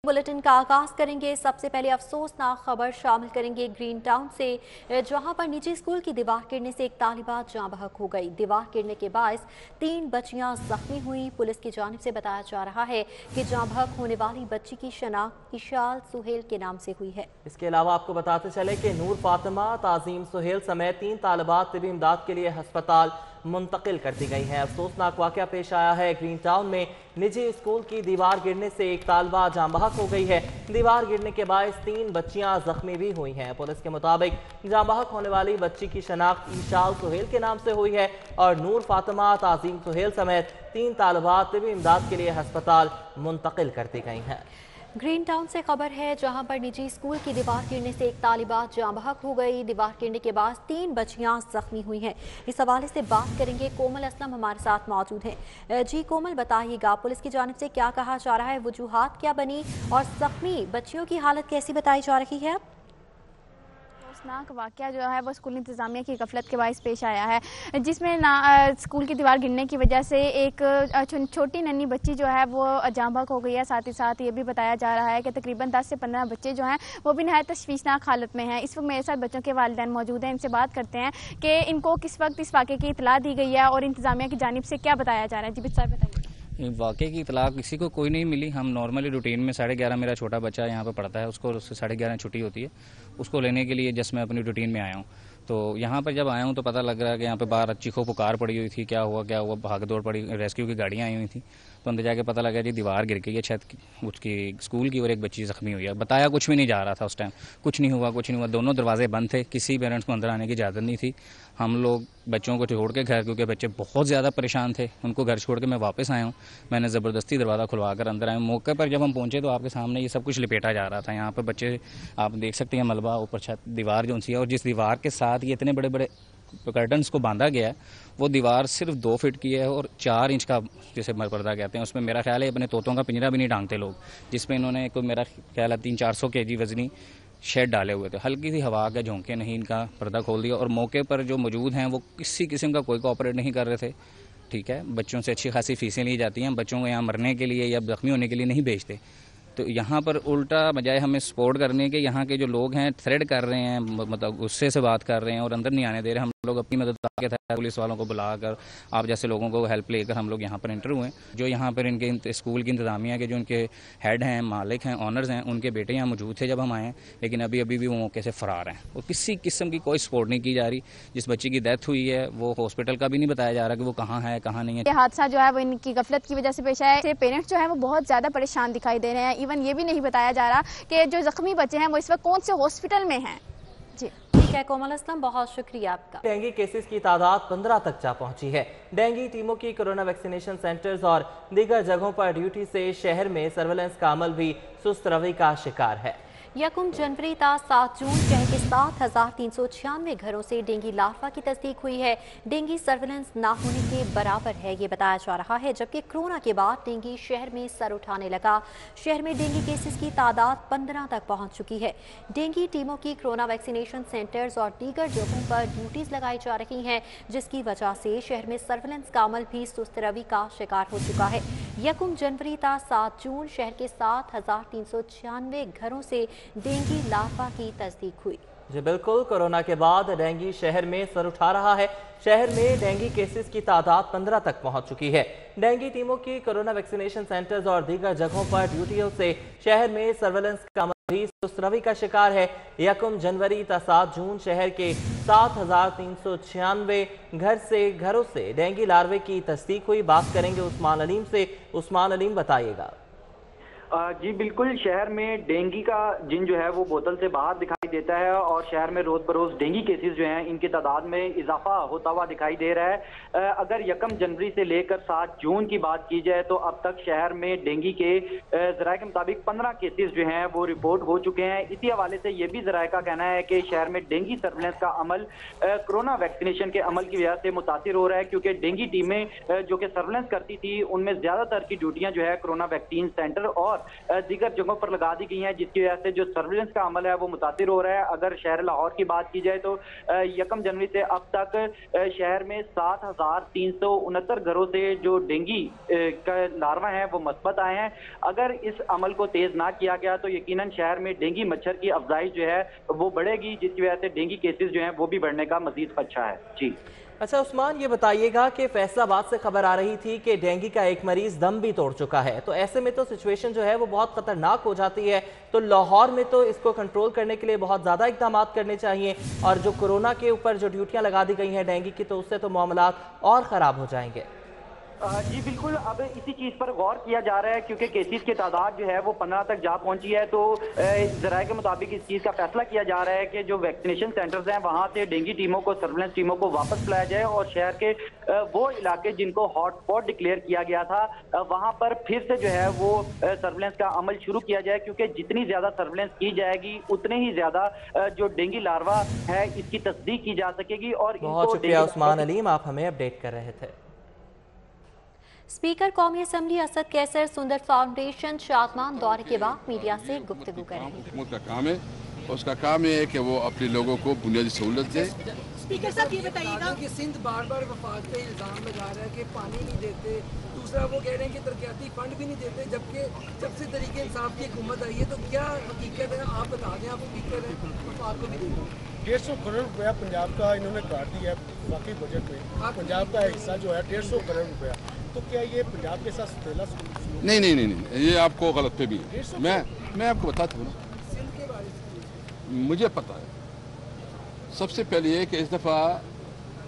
Bulletin का आगाज करेंगे। सबसे पहले अफसोसनाक खबर शामिल करेंगे ग्रीन टाउन से, जहां पर निजी स्कूल की दीवार गिरने से एक तालिबा जाँ बहक हो गई। दीवार गिरने के बायस 3 बच्चियां जख्मी हुई। पुलिस की जानिब से बताया जा रहा है कि जाँ बहक होने वाली बच्ची की शनाख्त इशाल सुहेल के नाम से हुई है। इसके अलावा आपको बताते चले कि नूर फातिमा, ताजीम सुहेल समेत 3 तालिबात तिबी इमदाद के लिए अस्पताल मुंतकिल कर दी गई हैं। अफसोसनाक वाक़या पेश आया है ग्रीन टाउन में। निजी स्कूल की दीवार गिरने से एक तालिबा जाँ बहक हो गई है। दीवार गिरने के बायस 3 बच्चियां जख्मी भी हुई हैं। पुलिस के मुताबिक जाँ बहक होने वाली बच्ची की शनाख्त इशाल सुहेल के नाम से हुई है और नूर फातिमा, ताजीम सुहेल समेत 3 तालिबात तिबी इमदाद के लिए अस्पताल मुंतकिल कर दी गई हैं। ग्रीन टाउन से खबर है, जहां पर निजी स्कूल की दीवार गिरने से एक तालिबा जाँ बहक हो गई। दीवार गिरने के बाद 3 बच्चियां जख्मी हुई हैं। इस हवाले से बात करेंगे। कोमल असलम हमारे साथ मौजूद हैं। जी कोमल, बताइएगा पुलिस की जानिब से क्या कहा जा रहा है, वजूहात क्या बनी और जख्मी बच्चियों की हालत कैसी बताई जा रही है? अफसोसनाक वाक़या जो है वो स्कूल इंतज़ामिया की गफलत के बायस पेश आया है, जिसमें स्कूल की दीवार गिरने की वजह से एक छोटी नन्ही बच्ची जो है वो जाँ बहक हो गई है। साथ ही साथ ये भी बताया जा रहा है कि तकरीबन 10 से 15 बच्चे जो हैं वो भी नहायत तशवीशनाक हालत में हैं। इस वक्त मेरे साथ बच्चों के वालिदैन मौजूद हैं। इनसे बात करते हैं कि इनको किस वक्त इस वाक़े की इतला दी गई है और इंतज़ामिया की जानिब से क्या बताया जा रहा है। जी बिस्सा बताइए। वाक़े की इतला किसी को कोई नहीं मिली। हम नॉर्मली रूटीन में 11:30 मेरा छोटा बच्चा यहाँ पे पढ़ता है, उसको 11:30 छुट्टी होती है, उसको लेने के लिए जस्ट मैं अपनी रूटीन में आया हूँ। तो यहाँ पर जब आया हूँ तो पता लग रहा है कि यहाँ पे बाहर चीखो पुकार पड़ी हुई थी, क्या हुआ भाग दौड़ पड़ी, रेस्क्यू की गाड़ियाँ आई हुई थी। तो अंदर जाके पता लगा जी दीवार गिर गई है छत की, उसकी स्कूल की, और एक बच्ची जख्मी हुई है। बताया कुछ भी नहीं जा रहा था उस टाइम, कुछ नहीं हुआ। दोनों दरवाजे बंद थे, किसी पेरेंट्स को अंदर आने की इजाज़त नहीं थी। हम लोग बच्चों को छोड़ के घर, क्योंकि बच्चे बहुत ज़्यादा परेशान थे, उनको घर छोड़ के मैं वापस आया हूँ। मैंने ज़बरदस्ती दरवाज़ा खुलवा कर अंदर आया। मौके पर जब हम पहुँचे तो आपके सामने ये सब कुछ लिपेटा जा रहा था। यहाँ पर बच्चे आप देख सकते हैं, मलबा ऊपर छत, दीवार जो सी है, और जिस दीवार के साथ ये इतने बड़े बड़े कर्टन्स को बांधा गया है वो दीवार सिर्फ 2 फीट की है और 4 इंच का जैसे पर्दा कहते हैं। उसमें मेरा ख्याल है अपने तोतों का पिंजरा भी नहीं टांगते लोग, जिसमें इन्होंने कोई मेरा ख्याल है 300-400 kg वजनी शेड डाले हुए थे। हल्की सी हवा के झोंके नहीं इनका पर्दा खोल दिया, और मौके पर जो मौजूद हैं वो किसी किस्म का कोई कोऑपरेट नहीं कर रहे थे। ठीक है, बच्चों से अच्छी खासी फीसें ली जाती हैं, बच्चों को यहाँ मरने के लिए या जख्मी होने के लिए नहीं भेजते। तो यहाँ पर उल्टा बजाय हमें सपोर्ट करने के, यहाँ के जो लोग हैं थ्रेड कर रहे हैं, मतलब गुस्से से बात कर रहे हैं और अंदर नहीं आने दे रहे। हम लोग अपनी मदद के तहत पुलिस वालों को बुलाकर, आप जैसे लोगों को हेल्प लेकर हम लोग यहाँ पर एंटर हुए। जो यहाँ पर इनके स्कूल की इंतज़ामिया के जो इनके हेड हैं, मालिक हैं, ऑनर्स हैं, उनके बेटे यहाँ मौजूद थे जब हम आए, लेकिन अभी भी वो मौके से फ़रार हैं और किसी किस्म की कोई सपोर्ट नहीं की जा रही। जिस बच्ची की डेथ हुई है वो हॉस्पिटल का भी नहीं बताया जा रहा कि वो कहाँ है कहाँ नहीं है। ये हादसा जो है वो इनकी गफलत की वजह से पेश आया है। पेरेंट्स जो है वो बहुत ज़्यादा परेशान दिखाई दे रहे हैं। इवन ये भी नहीं बताया जा रहा कि जो जख्मी बच्चे हैं वो इस वक्त कौन से हॉस्पिटल में हैं। जी ठीक है कोमल असलम, बहुत शुक्रिया आपका। डेंगू केसेस की तादाद 15 तक जा पहुंची है। डेंगू टीमों की कोरोना वैक्सीनेशन सेंटर्स और दीगर जगहों पर ड्यूटी से शहर में सर्वेलेंस का अमल भी सुस्त रवि का शिकार है। 1 जनवरी ता 7 जून शहर के 7396 घरों से डेंगू लार्वा की तस्दीक हुई है। डेंगू सर्वेलेंस ना होने के बराबर है, ये बताया जा रहा है। जबकि कोरोना के बाद डेंगू शहर में सर उठाने लगा। शहर में डेंगू केसेस की तादाद 15 तक पहुंच चुकी है। डेंगू टीमों की कोरोना वैक्सीनेशन सेंटर्स और दीगर जगहों पर ड्यूटीज लगाई जा रही हैं, जिसकी वजह से शहर में सर्वेलेंस का अमल भी सुस्त रवि का शिकार हो चुका है। 1 जनवरी ता 7 जून शहर के 7396 घरों से डेंगू लार्वा की तस्दीक हुई। जी बिल्कुल, कोरोना के बाद डेंगू शहर में सर उठा रहा है। शहर में डेंगू केसेस की तादाद 15 तक पहुंच चुकी है। डेंगू टीमों की कोरोना वैक्सीनेशन सेंटर्स और दीगर जगहों पर ड्यूटियों से शहर में सर्वेलेंस का अमल भी सुस्त रवि का शिकार है। 1 जनवरी ता 7 जून शहर के 7396 घरों से डेंगू लार्वे की तस्दीक हुई। बात करेंगे उस्मान अलीम से। उस्मान अलीम, बताइएगा। जी बिल्कुल, शहर में डेंगू का जिन जो है वो बोतल से बाहर दिखाई देता है और शहर में रोज बरोज डेंगू केसेस जो हैं इनकी तादाद में इजाफा होता हुआ दिखाई दे रहा है। अगर 1 जनवरी से लेकर 7 जून की बात की जाए तो अब तक शहर में डेंगू के ज़राए के मुताबिक 15 केसेस जो हैं वो रिपोर्ट हो चुके हैं। इसी हवाले से ये भी ज़राए का कहना है कि शहर में डेंगू सर्वेलेंस का अमल कोरोना वैक्सीनेशन के अमल की वजह से मुतासिर हो रहा है, क्योंकि डेंगू टीमें जो कि सर्वेलेंस करती थी उनमें ज़्यादातर की ड्यूटियाँ जो है कोरोना वैक्सीन सेंटर और और दीगर जगहों पर लगा दी गई हैं, जिसकी वजह से जो सर्विलेंस का अमल है वो मुतासिर हो रहा है। अगर शहर लाहौर की बात की जाए तो 1 जनवरी से अब तक शहर में 7,369 घरों से जो डेंगू का लार्वा है वो मस्बत आए हैं। अगर इस अमल को तेज ना किया गया तो यकीनन शहर में डेंगू मच्छर की अफजाइश जो है वो बढ़ेगी, जिसकी वजह से डेंगू केसेस जो हैं वो भी बढ़ने का मजीद खदशा है। जी अच्छा उस्मान, ये बताइएगा कि फैसलाबाद से खबर आ रही थी कि डेंगू का एक मरीज दम भी तोड़ चुका है, तो ऐसे में तो सिचुएशन जो है वो बहुत खतरनाक हो जाती है। तो लाहौर में तो इसको कंट्रोल करने के लिए बहुत ज़्यादा इकदाम करने चाहिए, और जो कोरोना के ऊपर जो ड्यूटियां लगा दी गई हैं डेंगू की, तो उससे तो मामलात और ख़राब हो जाएंगे। जी बिल्कुल, अब इसी चीज पर गौर किया जा रहा है क्योंकि केसेस की तादाद जो है वो 15 तक जा पहुंची है। तो जराये के मुताबिक इस चीज का फैसला किया जा रहा है कि जो वैक्सीनेशन सेंटर्स हैं वहां से डेंगू टीमों को, सर्विलेंस टीमों को वापस लाया जाए और शहर के वो इलाके जिनको हॉटस्पॉट डिक्लेयर किया गया था वहां पर फिर से जो है वो सर्विलेंस का अमल शुरू किया जाए, क्योंकि जितनी ज्यादा सर्विलेंस की जाएगी उतने ही ज्यादा जो डेंगू लार्वा है इसकी तस्दीक की जा सकेगी। और बहुत शुक्रिया उस्मान अलीम, आप हमें अपडेट कर रहे थे। स्पीकर कौमी असम्बली असद कैसर सुंदर फाउंडेशन शादमान दौरे के बाद मीडिया से गुफ्तगू करेंगे। हुकूमत का काम है, उसका काम है कि वो अपने लोगों को बुनियादी सहूलत दे। स्पीकर साहब ये बताइएगा कि सिंध बार बार वफाक पे इल्ज़ाम लगा रहा है कि पानी नहीं देते, दूसरा वो कह रहे हैं कि तरक्याती फंड भी नहीं देते, जबकि जब से तरीके इंसाफ की हुकूमत आई है तो क्या हकीकत है आप बता दें। आप स्पीकर हैं, वफाक को भी देंगे 150 करोड़ रुपया पंजाब का इन्होंने काट दिया है बाकी बजट में। पंजाब का हिस्सा जो है 150 करोड़ रुपया, तो क्या ये पंजाब के साथ सतेला? नहीं, ये आपको गलत पे भी है। मैं आपको बताता हूँ ना, मुझे पता है। सबसे पहले ये कि इस दफ़ा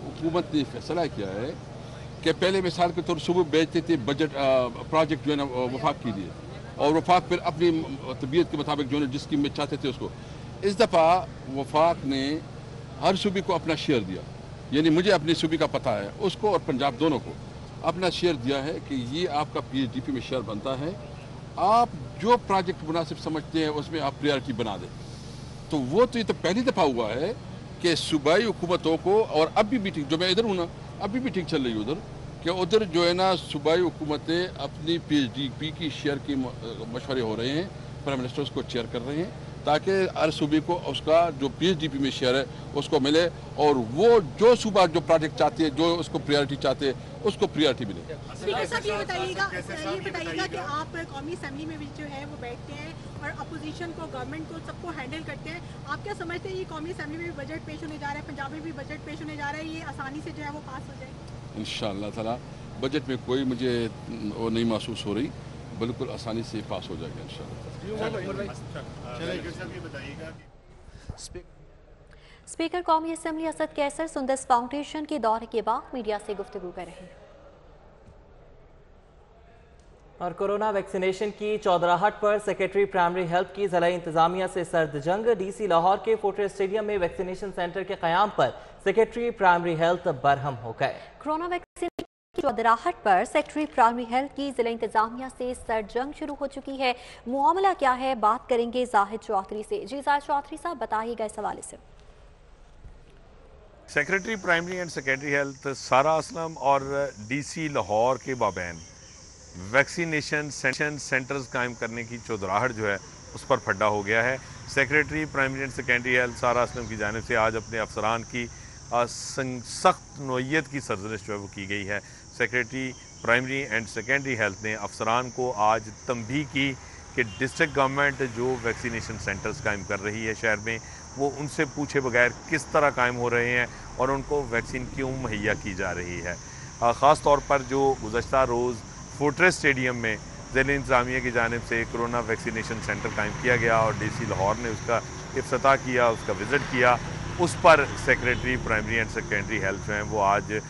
हुकूमत ने फैसला किया है कि पहले मिसाल के तौर सुबह बेचते थे बजट प्रोजेक्ट जो है ना वफाक के लिए, और वफाक फिर अपनी तबीयत के मुताबिक जो है जिसकी में चाहते थे उसको। इस दफ़ा वफाक ने हर सूबे को अपना शेयर दिया, यानी मुझे अपने सूबे का पता है, उसको और पंजाब दोनों को अपना शेयर दिया है कि ये आपका PSDP में शेयर बनता है, आप जो प्रोजेक्ट मुनासिब समझते हैं उसमें आप प्रायोरिटी बना दें। तो वो तो ये तो पहली दफ़ा हुआ है कि सूबाई हुकूमतों को, और अब भी मीटिंग जो मैं इधर हूँ ना, अभी मीटिंग चल रही है उधर, कि उधर जो है ना सूबाई हुकूमतें अपनी PSDP की शेयर की मशवरे हो रहे हैं, प्राइम मिनिस्टर उसको चेयर कर रहे हैं ताकि हर सूबे को उसका जो PSDP में शेयर है उसको मिले, और वो जो सूबा जो प्रोजेक्ट चाहते हैं, जो उसको प्रायोरिटी चाहते हैं, उसको प्रायोरिटी मिले। स्पीकर साहब ये बताइएगा कि आप कौमी असेंबली में भी जो है वो बैठते हैं और अपोजिशन को, गवर्नमेंट को, सबको हैंडल करते हैं, आप क्या समझते हैं ये कौमी असेंबली में भी बजट पेश होने जा रहा है, पंजाब में भी बजट पेश होने जा रहा है, ये आसानी से जो है वो पास हो जाएगा? इंशाअल्लाह ताला बजट में कोई मुझे वो नहीं महसूस हो रही, बिल्कुल आसानी से पास हो जाएगा इंशाअल्लाह। स्पीकर कौमी असम्बली असद कैसर सुंदस फाउंडेशन के दौरे के बाद मीडिया से गुफ्तगू कर रहे हैं। और कोरोना वैक्सीनेशन की चौधराहट पर सेक्रेटरी प्राइमरी हेल्थ की ज़िला इंतजामिया से सर्द जंग। DC लाहौर के फोर्ट्रेस स्टेडियम में वैक्सीनेशन सेंटर के क़याम पर सेक्रेटरी प्राइमरी हेल्थ बरहम हो गए। कोरोना वैक्सीन की चौधराहट पर सेक्रेटरी प्राइमरी हेल्थ की जिला इंतजामिया से सर्द जंग शुरू हो चुकी है। मामला क्या है, बात करेंगे जाहिद चौधरी से। जी जाहिद चौधरी साहब, बताइएगा इस हवाले से। Secretary primary and secondary health सारा असलम और DC लाहौर के बाबैन वैक्सीनेशन सेंटर्स कायम करने की चौधराहट जो है उस पर फड्डा हो गया है। Secretary primary and secondary health सारा असलम की जानिब से आज अपने अफसरान की सख्त नोयत की सरजनिश जो है वो की गई है। Secretary primary and secondary health ने अफसरान को आज तंबीह की कि डिस्ट्रिक्ट गवर्नमेंट जो वैक्सीनेशन सेंटर्स कायम कर रही है शहर में, वो उनसे पूछे बगैर किस तरह कायम हो रहे हैं और उनको वैक्सीन क्यों मुहैया की जा रही है। ख़ास तौर पर जो गुज़श्ता रोज़ फोर्ट्रेस स्टेडियम में ज़िला इंतज़ामिया की जानिब से कोरोना वैक्सीनेशन सेंटर कायम किया गया और DC लाहौर ने उसका इफ्तिताह किया, उसका विज़िट किया, उस पर secretary primary and secondary health जो हैं वो आज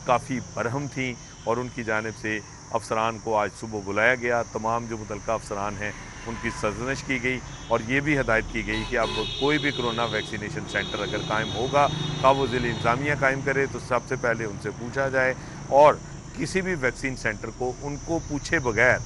काफ़ी बरहम थी और उनकी जानिब से अफसरान को आज सुबह बुलाया गया। तमाम जो मुतल्लिका अफसरान हैं उनकी सरजनिश की गई और ये भी हदायत की गई कि अब कोई भी कोरोना वैक्सीनेशन सेंटर अगर कायम होगा का वो ज़िला इंतज़ामिया कायम करे तो सबसे पहले उनसे पूछा जाए और किसी भी वैक्सीन सेंटर को उनको पूछे बगैर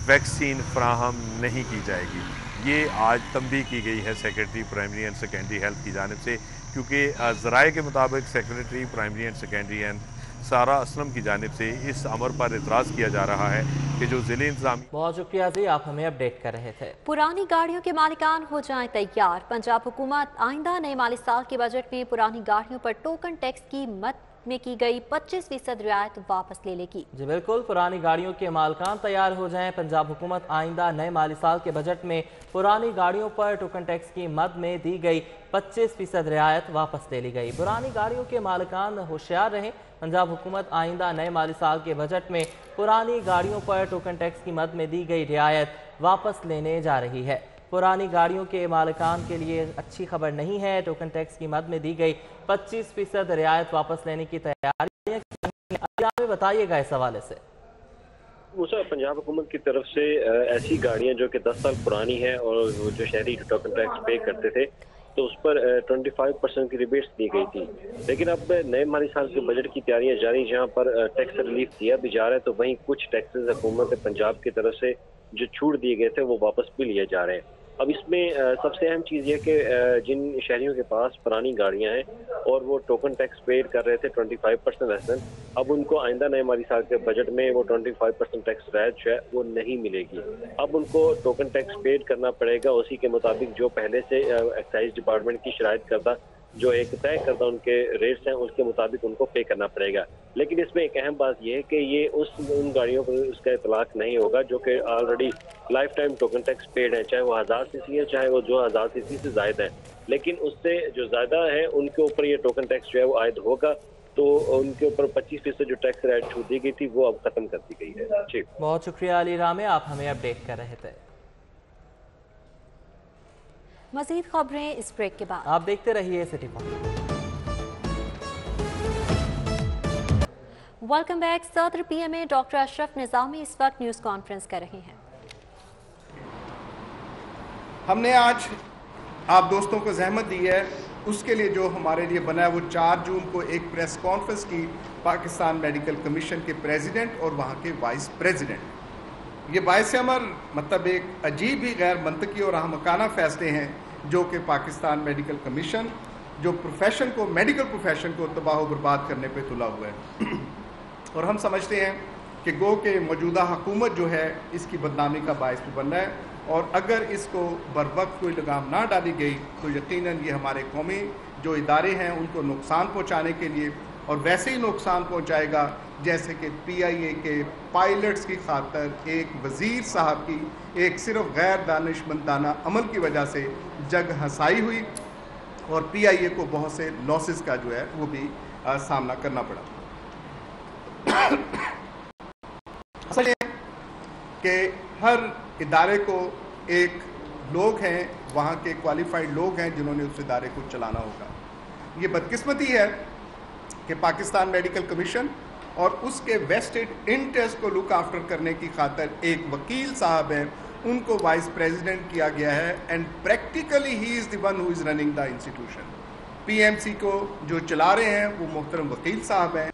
वैक्सीन फराहम नहीं की जाएगी। ये आज तंबीह की गई है secretary primary and secondary health की जानिब से, क्योंकि ज़राए के मुताबिक सेक्रेटरी प्राइमरी एंड सेकेंडरी सारा असलम की जानिब से इस अमर पर इतराज़ किया जा रहा है कि जो ज़िले इंतज़ामी। बहुत शुक्रिया जी, आप हमें अपडेट कर रहे थे। पुरानी गाड़ियों के मालिकान हो जाएं तैयार। पंजाब हुकूमत आइंदा नए माली साल के बजट में पुरानी गाड़ियों पर टोकन टैक्स की मद में की गई 25% रियायत वापस ले लेगी। जी बिल्कुल, पुरानी गाड़ियों के मालिकान तैयार हो जाएं। पंजाब हुकूमत आइंदा नए माली साल के बजट में पुरानी गाड़ियों पर टोकन टैक्स की मद में दी गई 25% रियायत वापस ले ली गई। पुरानी गाड़ियों के मालिकान होशियार रहें। पंजाब हुकूमत आइंदा नए माली साल के बजट में पुरानी गाड़ियों पर टोकन टैक्स की मद में दी गई रियायत वापस लेने जा रही है। पुरानी गाड़ियों के मालिकान के लिए अच्छी खबर नहीं है। टोकन टैक्स की मद में दी गई 25% रियायत वापस लेने की तैयारी बताइएगा इस हवाले से। मूसा, पंजाब हुकूमत की तरफ से ऐसी गाड़ियां जो कि 10 साल पुरानी है और जो शहरी टोकन टैक्स पे करते थे तो उस पर 25% की रिबेट्स दी गई थी, लेकिन अब नए माली साल के बजट की तैयारियां जारी, जहां पर टैक्स रिलीफ दिया भी जा रहा है तो वहीं कुछ टैक्सेस हुकूमत पंजाब की तरफ से जो छूट दिए गए थे वो वापस भी लिए जा रहे हैं। अब इसमें सबसे अहम चीज़ ये कि जिन शहरियों के पास पुरानी गाड़ियां हैं और वो टोकन टैक्स पेड कर रहे थे 25% रहसन, अब उनको आइंदा नए माली साल के बजट में वो 25% टैक्स राहत जो है वो नहीं मिलेगी। अब उनको टोकन टैक्स पेड करना पड़ेगा उसी के मुताबिक जो पहले से एक्साइज डिपार्टमेंट की शराइत करता जो एक तय करता उनके रेट्स हैं उसके मुताबिक उनको पे करना पड़ेगा। लेकिन इसमें एक अहम बात यह है कि ये उन गाड़ियों पर उसका इतलाक नहीं होगा जो कि already life time token tax paid है, चाहे वो 1000 सीसी है चाहे वो 2000 सीसी से ज्यादा है, लेकिन उससे जो ज्यादा है उनके ऊपर ये टोकन टैक्स जो है वो आयद होगा। तो उनके ऊपर 25% जो टैक्स रेट छूट दी गई थी वो अब खत्म कर दी गई है। जी बहुत शुक्रिया अली रामे, आप हमें अपडेट कर रहे थे। मजीद खबरें इस ब्रेक के बाद। आप देखते रहिए सिटी पॉइंट। Welcome back. सदर पीएमए डॉक्टर अशरफ निजामी इस वक्त न्यूज कॉन्फ्रेंस कर रहे हैं। हमने आज आप दोस्तों को जहमत दी है, उसके लिए जो हमारे लिए बना है वो 4 जून को एक प्रेस कॉन्फ्रेंस की पाकिस्तान मेडिकल कमीशन के प्रेसिडेंट और वहाँ के वाइस प्रेसिडेंट। ये बायस अमर मतलब एक अजीब ही गैर मंतकी और अहमकाना फैसले हैं जो कि पाकिस्तान मेडिकल कमीशन जो प्रोफेशन को मेडिकल प्रोफेशन को तबाह बर्बाद करने पे तुला हुआ है। और हम समझते हैं कि गो के मौजूदा हुकूमत जो है इसकी बदनामी का बायस भी बन रहा है और अगर इसको बरवक्त कोई लगाम ना डाली गई तो यकीनन ये हमारे कौमी जो इदारे हैं उनको नुकसान पहुँचाने के लिए और वैसे ही नुकसान पहुंचाएगा जैसे कि पीआईए के पायलट्स की खातर एक वज़ीर साहब की एक सिर्फ गैर दानिशमंदाना अमल की वजह से जग हंसाई हुई और पीआईए को बहुत से लॉसेस का जो है वो भी सामना करना पड़ा। असल ये कि हर इदारे को एक लोग हैं, वहाँ के क्वालिफाइड लोग हैं जिन्होंने उस इदारे को चलाना होगा। ये बदकिस्मती है कि पाकिस्तान मेडिकल कमीशन और उसके वेस्टेड इंटरेस्ट को लुक आफ्टर करने की खातर एक वकील साहब हैं, उनको वाइस प्रेसिडेंट किया गया है and practically he is the one who is running the institution. PMC को जो चला रहे हैं वो मोहतरम वकील साहब हैं।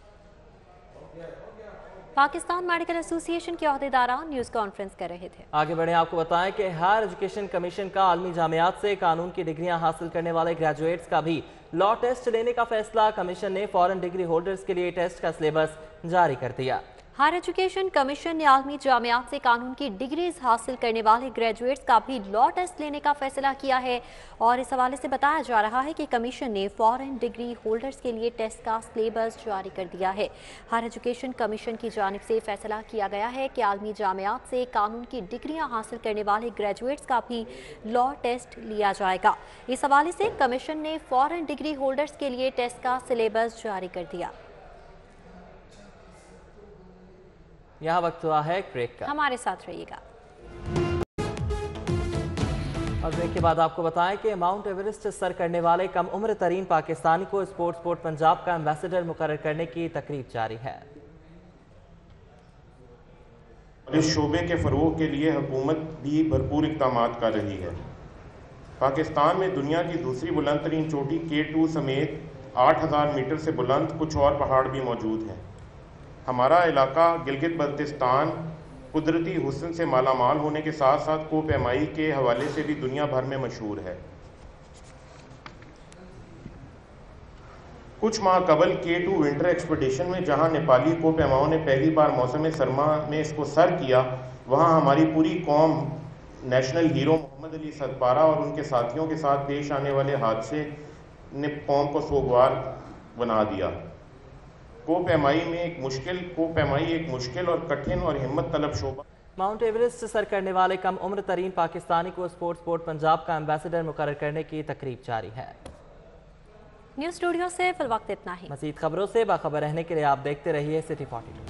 पाकिस्तान मेडिकल एसोसिएशन के अहदेदारान न्यूज कॉन्फ्रेंस कर रहे थे। आगे बढ़े, आपको बताएं कि हायर एजुकेशन कमीशन का आलमी जामियात से कानून की डिग्रियां हासिल करने वाले ग्रेजुएट्स का भी लॉ टेस्ट लेने का फैसला। कमीशन ने फॉरेन डिग्री होल्डर्स के लिए टेस्ट का सिलेबस जारी कर दिया। हायर एजुकेशन कमीशन ने आलमी जामियात से कानून की डिग्रीज हासिल करने वाले ग्रेजुएट्स का भी लॉ टेस्ट लेने का फैसला किया है और इस हवाले से बताया जा रहा है कि कमीशन ने फॉरेन डिग्री होल्डर्स के लिए टेस्ट का सिलेबस जारी कर दिया है। हायर एजुकेशन कमीशन की जानिब से फैसला किया गया है कि आलमी जामियात से कानून की डिग्रियां हासिल करने वाले ग्रेजुएट्स का भी लॉ टेस्ट लिया जाएगा। इस हवाले से कमीशन ने फॉरेन डिग्री होल्डर्स के लिए टेस्ट का सिलेबस जारी कर दिया। यहाँ वक्त हुआ है ब्रेक का, हमारे साथ रहिएगा। और ब्रेक के बाद आपको बताएं कि माउंट एवरेस्ट सर करने वाले कम उम्र तरीन पाकिस्तानी को स्पोर्ट पंजाब का एम्बेसडर मुकर्रर करने की तकरीब जारी है। इस शोबे के फरोग के लिए हुकूमत भी भरपूर इक़दाम कर रही है। पाकिस्तान में दुनिया की दूसरी बुलंद तरीन चोटी K2 समेत 8000 मीटर से बुलंद कुछ और पहाड़ भी मौजूद हैं। हमारा इलाका गिलगित बल्तिस्तान कुदरती हुस्न से मालामाल होने के साथ साथ कोपैमाई के हवाले से भी दुनिया भर में मशहूर है। कुछ माह कबल K2 विंटर एक्सपेडिशन में जहां नेपाली को पैमाओं ने पहली बार मौसम सरमा में इसको सर किया, वहां हमारी पूरी कौम नेशनल हीरो मोहम्मद अली सदपारा और उनके साथियों के साथ पेश आने वाले हादसे ने कौम को सोगवार बना दिया। कोपैमाई एक मुश्किल और कठिन और हिम्मत तलब शोबा। माउंट एवरेस्ट सर करने वाले कम उम्र तरीन पाकिस्तानी को स्पोर्ट्स बोर्ड पंजाब का एम्बेसडर मुकर्रर करने की तकरीब जारी है। न्यूज़ स्टूडियो से फिल वक्त इतना ही। मज़ीद खबरों से बाखबर रहने के लिए आप देखते रहिए सिटी 42।